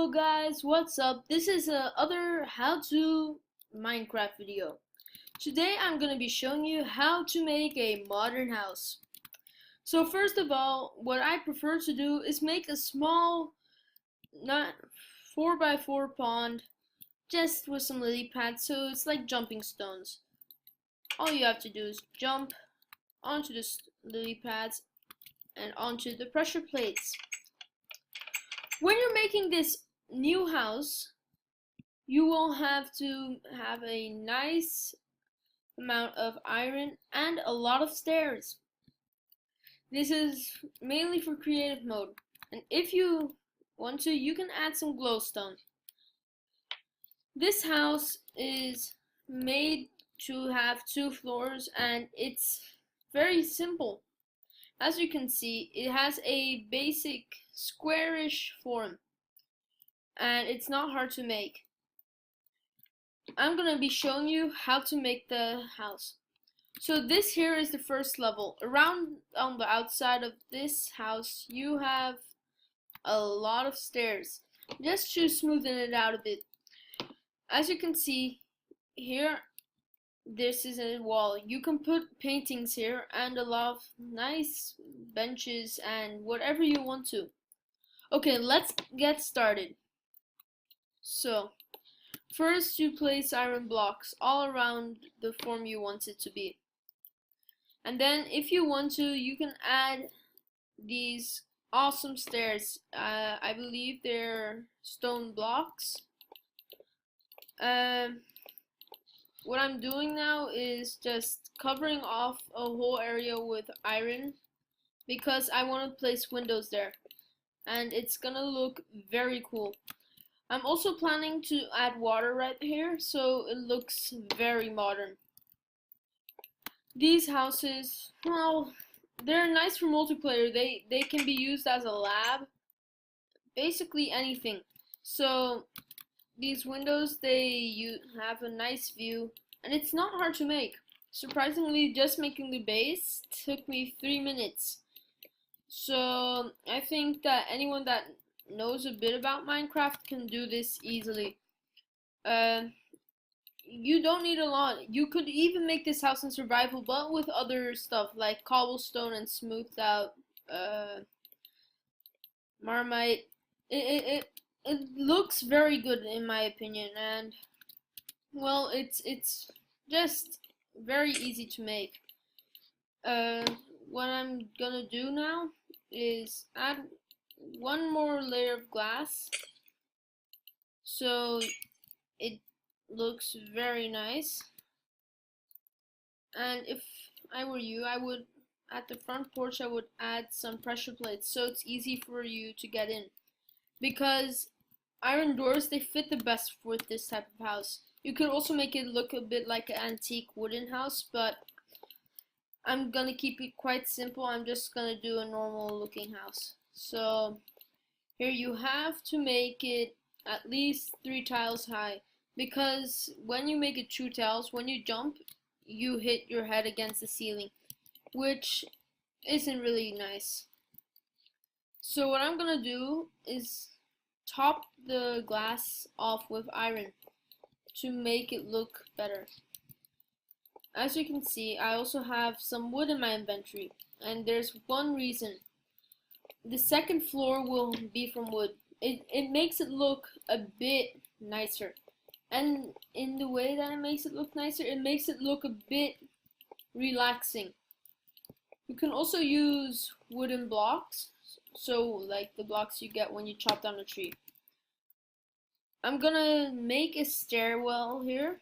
Hello guys, what's up? This is other how to Minecraft video. Today I'm gonna be showing you how to make a modern house. So first of all, what I prefer to do is make a small, not 4x4 pond, just with some lily pads, so it's like jumping stones. All you have to do is jump onto the lily pads and onto the pressure plates. When you're making this new house, you will have to have a nice amount of iron and a lot of stairs. This is mainly for creative mode, and if you want to, you can add some glowstone. This house is made to have 2 floors and it's very simple. As you can see, it has a basic squarish form and it's not hard to make. I'm gonna be showing you how to make the house. So this here is the first level. Around on the outside of this house you have a lot of stairs, just to smoothen it out a bit. As you can see here, this is a wall. You can put paintings here and a lot of nice benches and whatever you want to. Okay, let's get started. So first you place iron blocks all around the form you want it to be. And then if you want to, you can add these awesome stairs. I believe they're stone blocks. What I'm doing now is just covering off a whole area with iron because I want to place windows there and it's gonna look very cool. I'm also planning to add water right here so it looks very modern. These houses, well, they're nice for multiplayer. They can be used as a lab, basically anything. So these windows, you have a nice view and it's not hard to make. Surprisingly, just making the base took me 3 minutes. So I think that anyone that knows a bit about Minecraft can do this easily. You don't need a lot. You could even make this house in survival, but with other stuff like cobblestone and smoothed out marmite. It looks very good in my opinion, and well, it's just very easy to make. What I'm gonna do now is add one more layer of glass so it looks very nice. And if I were you, I would, at the front porch, I would add some pressure plates so it's easy for you to get in, because iron doors, they fit the best with this type of house. You could also make it look a bit like an antique wooden house, but I'm gonna keep it quite simple. I'm just gonna do a normal looking house. So here you have to make it at least 3 tiles high, because when you make it 2 tiles, when you jump, you hit your head against the ceiling, which isn't really nice. So what I'm gonna do is top the glass off with iron to make it look better. As you can see, I also have some wood in my inventory, and there's one reason. The second floor will be from wood. It makes it look a bit nicer. And in the way that it makes it look nicer, it makes it look a bit relaxing. You can also use wooden blocks, so like the blocks you get when you chop down a tree. I'm gonna make a stairwell here,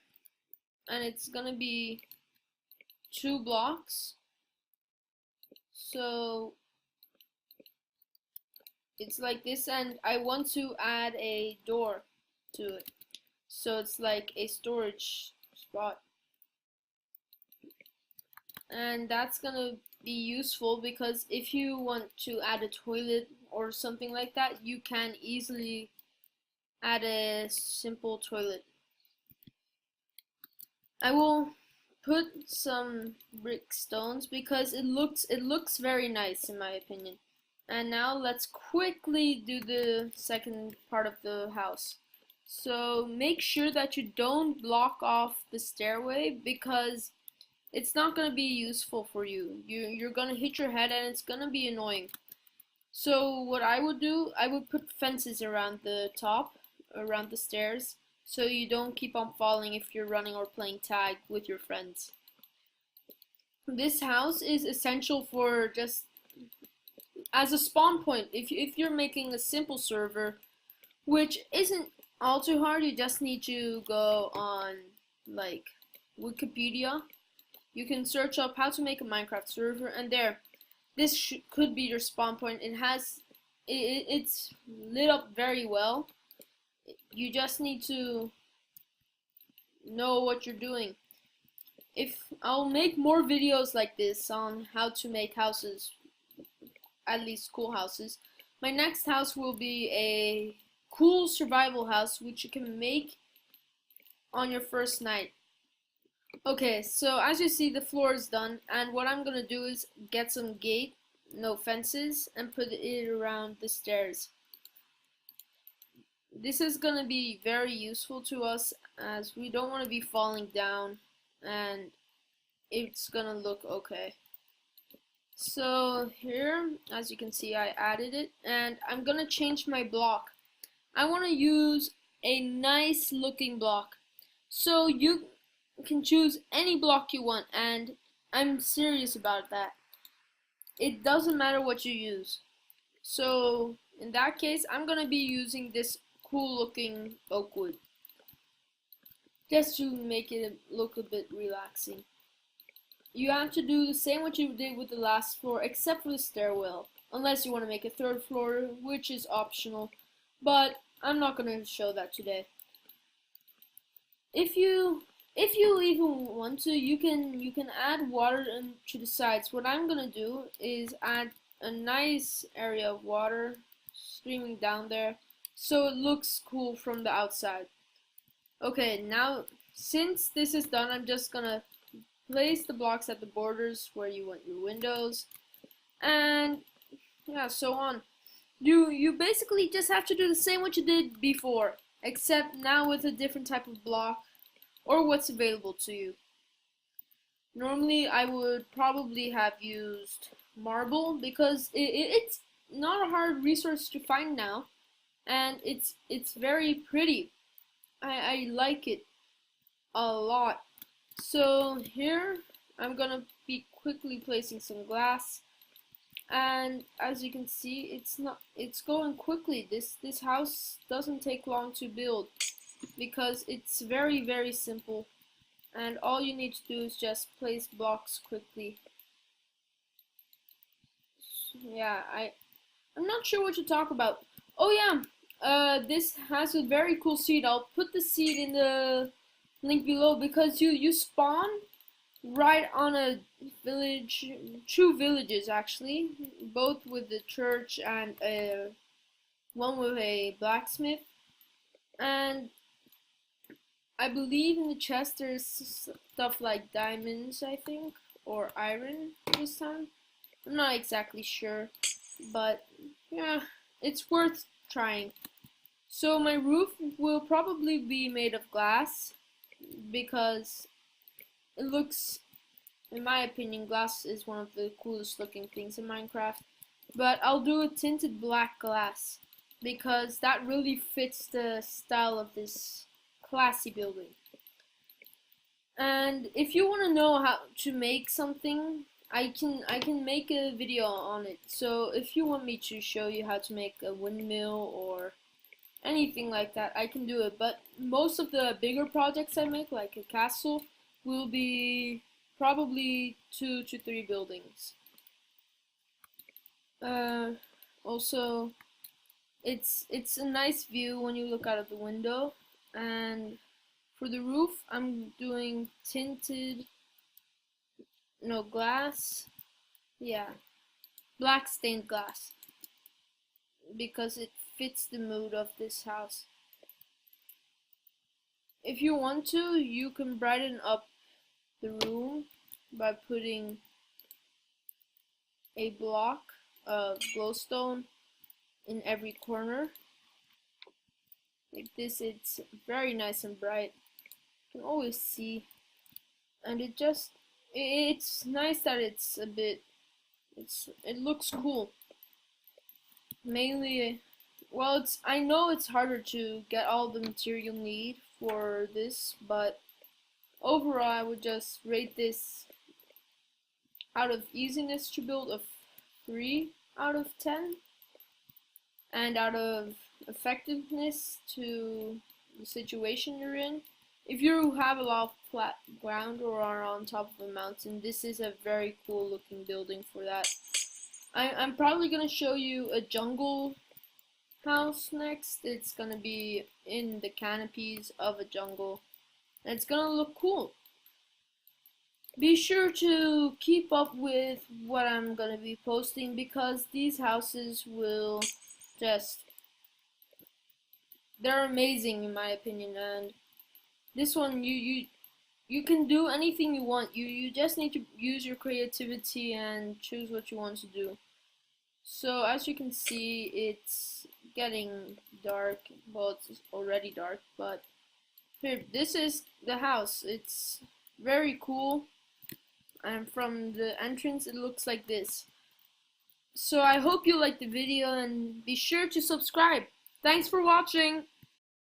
and it's gonna be 2 blocks. So it's like this, and I want to add a door to it, so it's like a storage spot. And that's gonna be useful because if you want to add a toilet or something like that, you can easily add a simple toilet. I will put some brick stones because it looks very nice in my opinion. And now let's quickly do the second part of the house. So make sure that you don't block off the stairway because it's not going to be useful for you. You're going to hit your head and it's going to be annoying. So what I would do, I would put fences around the top, around the stairs, so you don't keep on falling if you're running or playing tag with your friends. This house is essential for just as a spawn point. If you're making a simple server, which isn't all too hard, you just need to go on like Wikipedia. You can search up how to make a Minecraft server, and there, this could be your spawn point. It's lit up very well. You just need to know what you're doing. If I'll make more videos like this on how to make houses, at least cool houses. My next house will be a cool survival house which you can make on your first night. Okay, so as you see, the floor is done, and what I'm gonna do is get some no fences, and put it around the stairs. This is gonna be very useful to us as we don't want to be falling down, and it's gonna look okay. So here, as you can see, I added it, and I'm gonna change my block. I want to use a nice looking block. So you can choose any block you want, and I'm serious about that. It doesn't matter what you use. So in that case, I'm gonna be using this cool looking oak wood, just to make it look a bit relaxing. You have to do the same what you did with the last floor, except for the stairwell, unless you want to make a third floor, which is optional, but I'm not going to show that today. If you even want to, you can add water to the sides. What I'm going to do is add a nice area of water streaming down there, so it looks cool from the outside. Okay, now since this is done, I'm just gonna place the blocks at the borders where you want your windows, and yeah, so on. You basically just have to do the same what you did before, except now with a different type of block or what's available to you. Normally I would probably have used marble because it's not a hard resource to find now, and it's very pretty. I like it a lot. So here I'm gonna be quickly placing some glass, and as you can see, it's going quickly. This house doesn't take long to build because it's very simple, and all you need to do is just place blocks quickly. Yeah, I'm not sure what to talk about. Oh yeah, this has a very cool seed. I'll put the seed in the link below because you spawn right on a village, two villages actually, both with the church and one with a blacksmith. And I believe in the chest there's stuff like diamonds, I think, or iron this time. I'm not exactly sure, but yeah, it's worth trying. So my roof will probably be made of glass because it looks, in my opinion, glass is one of the coolest looking things in Minecraft. But I'll do a tinted black glass because that really fits the style of this classy building. And if you want to know how to make something, I can make a video on it. So if you want me to show you how to make a windmill or anything like that, I can do it. But most of the bigger projects I make, like a castle, will be probably 2 to 3 buildings. Also, it's a nice view when you look out of the window. And for the roof, I'm doing tinted, no, glass, yeah, black stained glass, because it fits the mood of this house. If you want to, you can brighten up the room by putting a block glowstone in every corner. Like this, it's very nice and bright. You can always see, and it's nice that it's a bit, it looks cool. Mainly, well, I know it's harder to get all the material you need for this, but overall I would just rate this out of easiness to build a 3 out of 10, and out of effectiveness to the situation you're in. If you have a lot of flat ground or are on top of a mountain, this is a very cool looking building for that. I'm probably gonna show you a jungle house next. It's gonna be in the canopies of a jungle, and it's gonna look cool. Be sure to keep up with what I'm gonna be posting, because these houses will just, they're amazing in my opinion. And this one, you can do anything you want. You just need to use your creativity and choose what you want to do. So as you can see, it's getting dark. Well, it's already dark, but here, this is the house. It's very cool, and from the entrance it looks like this. So I hope you liked the video, and be sure to subscribe. Thanks for watching!